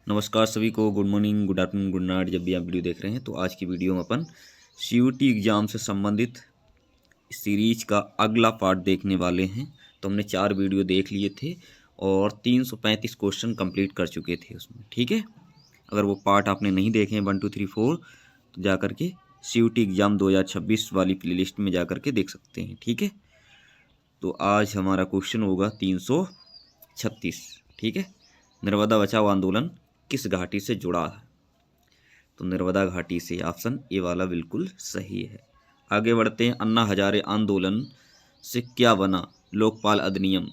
नमस्कार सभी को। Good morning, good afternoon, good night, जब भी आप वीडियो देख रहे हैं। तो आज की वीडियो में अपन सीयूटी एग्ज़ाम से संबंधित सीरीज का अगला पार्ट देखने वाले हैं। तो हमने 4 वीडियो देख लिए थे और 335 क्वेश्चन कंप्लीट कर चुके थे उसमें। ठीक है, अगर वो पार्ट आपने नहीं देखे हैं 1 2 3 4 तो जा कर के सीयूटी एग्ज़ाम 2026 वाली प्लेलिस्ट में जा कर के देख सकते हैं। ठीक है, तो आज हमारा क्वेश्चन होगा 336। ठीक है, नर्मदा बचाओ आंदोलन किस घाटी से जुड़ा है? तो नर्मदा घाटी से, ऑप्शन ए वाला बिल्कुल सही है। आगे बढ़ते हैं। अन्ना हजारे आंदोलन से क्या बना? लोकपाल अधिनियम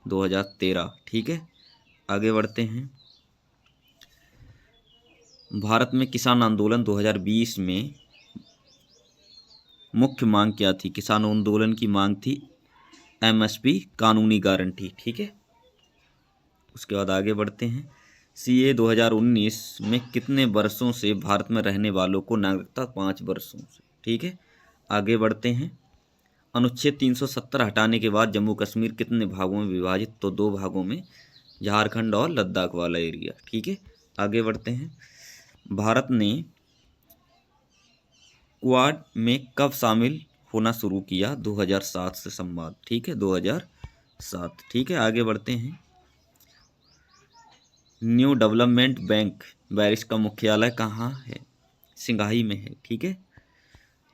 2013। ठीक है, आगे बढ़ते हैं। भारत में किसान आंदोलन 2020 में मुख्य मांग क्या थी? किसान आंदोलन की मांग थी एमएसपी, कानूनी गारंटी। ठीक है, उसके बाद आगे बढ़ते हैं। सीए 2019 में कितने वर्षों से भारत में रहने वालों को नागरिकता? 5 वर्षों से। ठीक है, आगे बढ़ते हैं। अनुच्छेद 370 हटाने के बाद जम्मू कश्मीर कितने भागों में विभाजित? तो 2 भागों में, झारखंड और लद्दाख वाला एरिया। ठीक है, आगे बढ़ते हैं। भारत ने क्वाड में कब शामिल होना शुरू किया? 2007 से संवाद। ठीक है, 2007। ठीक है, आगे बढ़ते हैं। न्यू डेवलपमेंट बैंक पेरिस का मुख्यालय कहाँ है? सिंघाई में है। ठीक है,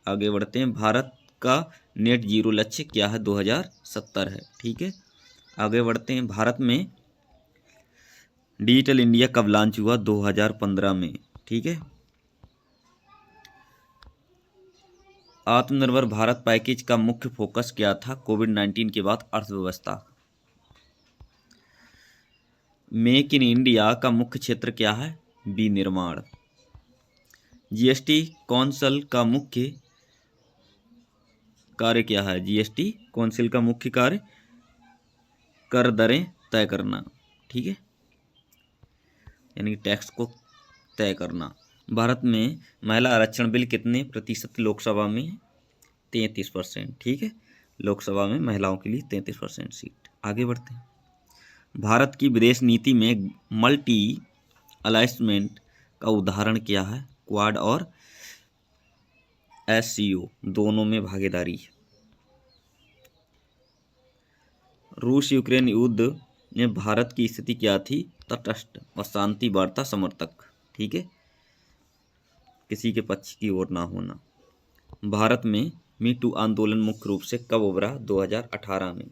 आगे बढ़ते हैं। भारत का नेट जीरो लक्ष्य क्या है? 2070 है। ठीक है, आगे बढ़ते हैं। भारत में डिजिटल इंडिया कब लॉन्च हुआ? 2015 में। ठीक है, आत्मनिर्भर भारत पैकेज का मुख्य फोकस क्या था? कोविड-19 के बाद अर्थव्यवस्था। मेक इन इंडिया का मुख्य क्षेत्र क्या है? विनिर्माण। जीएसटी कौंसिल का मुख्य कार्य क्या है? जीएसटी कौंसिल का मुख्य कार्य कर दरें तय करना। ठीक है, यानी टैक्स को तय करना। भारत में महिला आरक्षण बिल कितने प्रतिशत लोकसभा में? 33%। ठीक है, लोकसभा में महिलाओं के लिए 33% सीट। आगे बढ़ते हैं। भारत की विदेश नीति में मल्टी अलाइंसमेंट का उदाहरण क्या है? क्वाड और एससीओ दोनों में भागीदारी। रूस यूक्रेन युद्ध में भारत की स्थिति क्या थी? तटस्थ और शांति वार्ता समर्थक। ठीक है, किसी के पक्ष की ओर ना होना। भारत में मीटू आंदोलन मुख्य रूप से कब उभरा? 2018 में।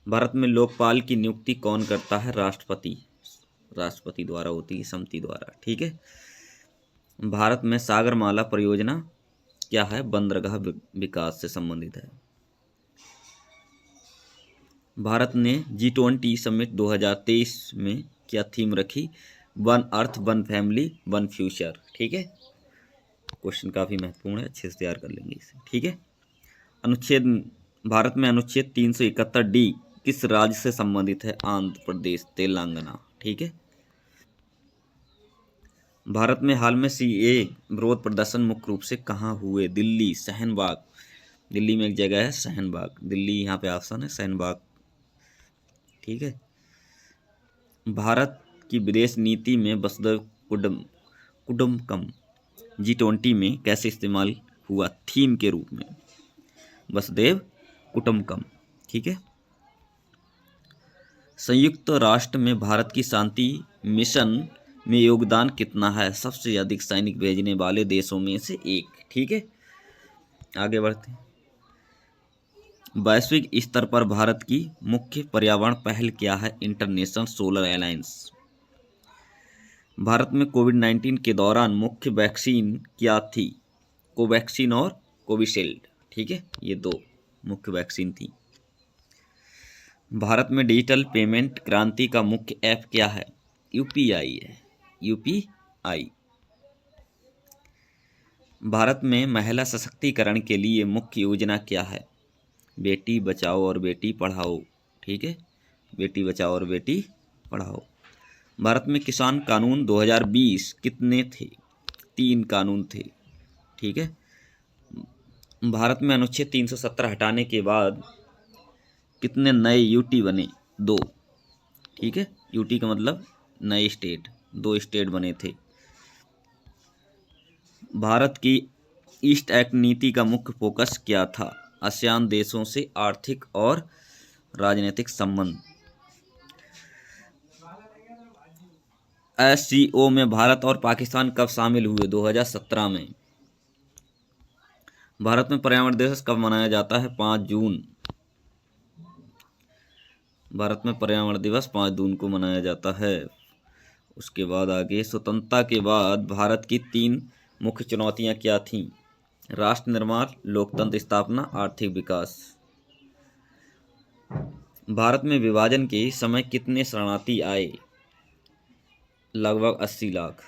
भारत में लोकपाल की नियुक्ति कौन करता है? राष्ट्रपति। राष्ट्रपति द्वारा होती है, समिति द्वारा। ठीक है, भारत में सागरमाला परियोजना क्या है? बंदरगाह विकास से संबंधित है। भारत ने G20 समिट 2023 में क्या थीम रखी? One earth, one family, one future. ठीक है, क्वेश्चन काफ़ी महत्वपूर्ण है, अच्छे से तैयार कर लेंगे इसे। ठीक है, अनुच्छेद, भारत में अनुच्छेद 371D किस राज्य से संबंधित है? आंध्र प्रदेश, तेलंगाना। ठीक है, भारत में हाल में सीए विरोध प्रदर्शन मुख्य रूप से कहाँ हुए? दिल्ली, शहनबाग। दिल्ली में एक जगह है शहनबाग, दिल्ली यहाँ पे ऑप्शन है, शहनबाग। ठीक है, भारत की विदेश नीति में वसुधैव कुटुंबकम G20 में कैसे इस्तेमाल हुआ? थीम के रूप में, वसुधैव कुटुंबकम। ठीक है, संयुक्त राष्ट्र में भारत की शांति मिशन में योगदान कितना है? सबसे अधिक सैनिक भेजने वाले देशों में से एक। ठीक है, आगे बढ़ते हैं। वैश्विक स्तर पर भारत की मुख्य पर्यावरण पहल क्या है? International solar alliance. भारत में कोविड-19 के दौरान मुख्य वैक्सीन क्या थी? कोवैक्सीन और कोविशील्ड। ठीक है, ये 2 मुख्य वैक्सीन थी। भारत में डिजिटल पेमेंट क्रांति का मुख्य ऐप क्या है? यूपीआई है, यूपीआई। भारत में महिला सशक्तिकरण के लिए मुख्य योजना क्या है? बेटी बचाओ और बेटी पढ़ाओ। ठीक है, बेटी बचाओ और बेटी पढ़ाओ। भारत में किसान कानून 2020 कितने थे? 3 कानून थे। ठीक है, भारत में अनुच्छेद 370 हटाने के बाद कितने नए यूटी बने? 2। ठीक है, यूटी का मतलब नए स्टेट, 2 स्टेट बने थे। भारत की ईस्ट एक्ट नीति का मुख्य फोकस क्या था? आसियान देशों से आर्थिक और राजनीतिक संबंध। SCO में भारत और पाकिस्तान कब शामिल हुए? 2017 में। भारत में पर्यावरण दिवस कब मनाया जाता है? 5 जून। भारत में पर्यावरण दिवस 5 जून को मनाया जाता है। उसके बाद आगे, स्वतंत्रता के बाद भारत की 3 मुख्य चुनौतियां क्या थीं? राष्ट्र निर्माण, लोकतंत्र स्थापना, आर्थिक विकास। भारत में विभाजन के समय कितने शरणार्थी आए? लगभग 80 लाख।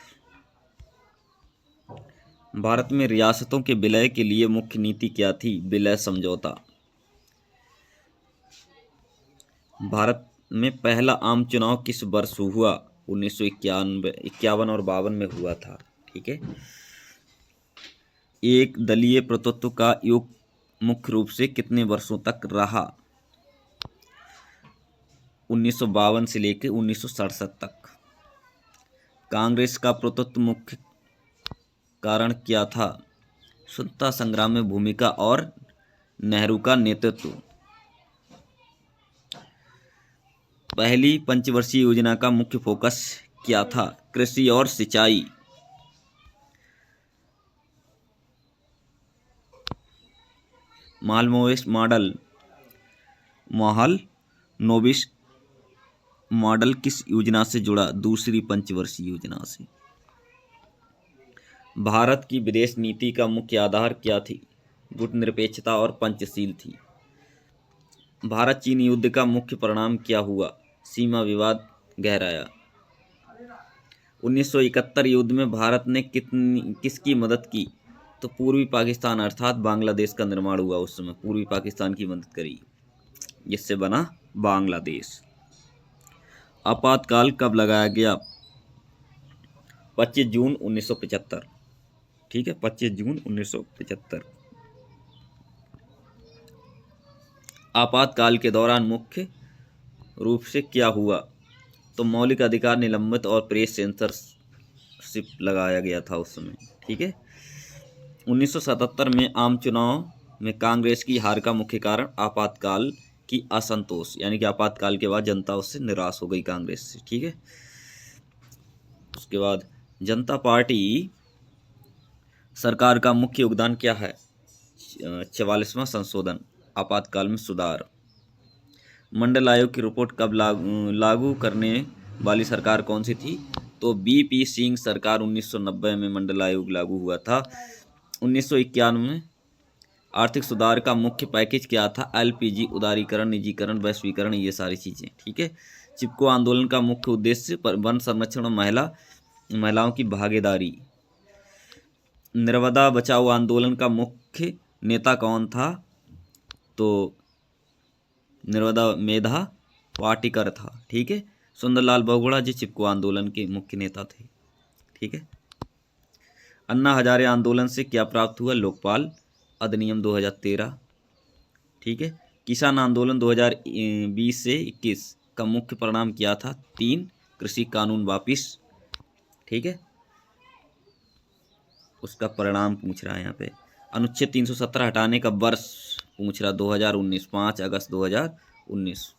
भारत में रियासतों के विलय के लिए मुख्य नीति क्या थी? विलय समझौता। भारत में पहला आम चुनाव किस वर्ष हुआ? 1991, 51 और 52 में हुआ था। ठीक है। एक दलीय प्रभुत्व का युग मुख्य रूप से कितने वर्षों तक रहा? 1952 से लेकर 1967 तक। कांग्रेस का प्रभुत्व मुख्य कारण क्या था? स्वतंत्रता संग्राम में भूमिका और नेहरू का नेतृत्व। पहली पंचवर्षीय योजना का मुख्य फोकस क्या था? कृषि और सिंचाई। महालनोबिस मॉडल किस योजना से जुड़ा? दूसरी पंचवर्षीय योजना से। भारत की विदेश नीति का मुख्य आधार क्या थी? गुटनिरपेक्षता और पंचशील थी। भारत चीन युद्ध का मुख्य परिणाम क्या हुआ? सीमा विवाद गहराया। 1971 युद्ध में भारत ने किसकी मदद की? तो पूर्वी पाकिस्तान अर्थात बांग्लादेश का निर्माण हुआ। उस समय पूर्वी पाकिस्तान की मदद करी, जिससे बना बांग्लादेश। आपातकाल कब लगाया गया? 25 जून 1975। ठीक है, 25 जून 1975। आपातकाल के दौरान मुख्य रूप से क्या हुआ? तो मौलिक अधिकार निलंबित और प्रेस सेंसरशिप लगाया गया था उस समय। ठीक है। 1977 में आम चुनाव में कांग्रेस की हार का मुख्य कारण आपातकाल की असंतोष, यानी कि आपातकाल के बाद जनता उससे निराश हो गई कांग्रेस से। ठीक है। उसके बाद जनता पार्टी सरकार का मुख्य योगदान क्या है? 44वां संशोधन, आपातकाल में सुधार। मंडल आयोग की रिपोर्ट कब लागू करने वाली सरकार कौन सी थी? तो BP सिंह सरकार। 1990 में मंडल आयोग लागू हुआ था। 1991 में आर्थिक सुधार का मुख्य पैकेज क्या था? LPG, उदारीकरण, निजीकरण, वैश्वीकरण, ये सारी चीज़ें। ठीक है। चिपको आंदोलन का मुख्य उद्देश्य वन संरक्षण और महिलाओं की भागीदारी। नर्मदा बचाओ आंदोलन का मुख्य नेता कौन था? तो नर्मदा मेधा पाटेकर था। ठीक है। सुंदरलाल बहुगुणा जी चिपको आंदोलन के मुख्य नेता थे। ठीक है। अन्ना हजारे आंदोलन से क्या प्राप्त हुआ? लोकपाल अधिनियम 2013। ठीक है। किसान आंदोलन 2020 से 21 का मुख्य परिणाम क्या था? 3 कृषि कानून वापिस। ठीक है। उसका परिणाम पूछ रहा है यहाँ पे। अनुच्छेद 317 हटाने का वर्ष पूछ रहा, 2019, 5 अगस्त 2019।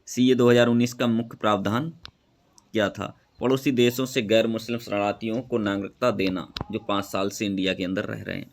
CA 2019 का मुख्य प्रावधान क्या था? पड़ोसी देशों से गैर मुस्लिम शरणार्थियों को नागरिकता देना जो 5 साल से इंडिया के अंदर रह रहे हैं।